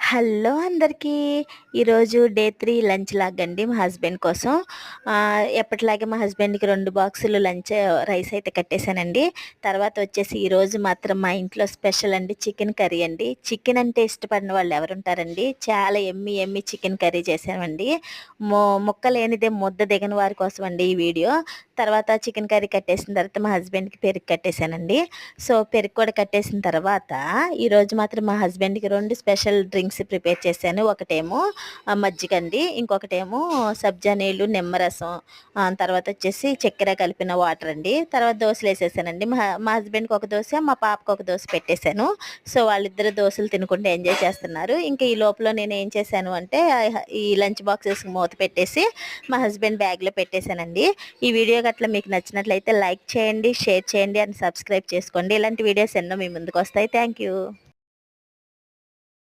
Hello అందరికీ. ఈరోజు day 3 lunch లాగండి మా హస్బెండ్ కోసం. ఎప్పటిలాగే మా హస్బెండ్‌కి 2 బాక్సులు రైస్ అయితే కట్టేసానండి. తర్వాత వచ్చేసి ఈరోజు మాత్రం మా ఇంట్లో స్పెషల్ అండి చికెన్ కర్రీ అండి. చికెన్ అంటే ఇష్టపడిన వాళ్ళు ఎవరుంటారండి. చాలా యమ్మీ చికెన్ కర్రీ చేశామండి. ముక్క లేనిదే ముద్ద దిగని వారి కోసం అండి ఈ వీడియో. తర్వాత చికెన్ కర్రీ కట్టేసిన తర్వాత మా హస్బెండ్‌కి పెరుగు కట్టేసానండి. సో, పెరుగు కూడా కట్టేసిన తర్వాత ఈరోజు మాత్రం మా హస్బెండ్‌కి 2 స్పెషల్ డ్రింక్స్ ప్రిపేర్ చేశాను. ఒకటేమో మజ్జిగండి. ఇంకొకటేమో సబ్జా నీళ్ళు, నిమ్మరసం, తర్వాత వచ్చేసి చక్కెర కలిపిన వాటర్ అండి. తర్వాత దోసలేసేసానండి. మా హస్బెండ్‌కి ఒక దోస, మా పాపకి ఒక దోస పెట్టేశాను. సో, వాళ్ళిద్దరు దోసలు తినుకుంటూ ఎంజాయ్ చేస్తున్నారు. ఇంకా ఈ లోపల నేను ఏం చేశాను అంటే ఈ లంచ్ బాక్సెస్‌కి మూత పెట్టేసి మా హస్బెండ్ బ్యాగ్‌లో పెట్టేశానండి. ఈ వీడియో గట్ల మీకు నచ్చినట్లయితే లైక్ చేయండి, షేర్ చేయండి అండ్ సబ్స్క్రైబ్ చేసుకోండి. ఇలాంటి వీడియోస్ ఎన్నో మీ ముందుకు వస్తాయి. Thank you.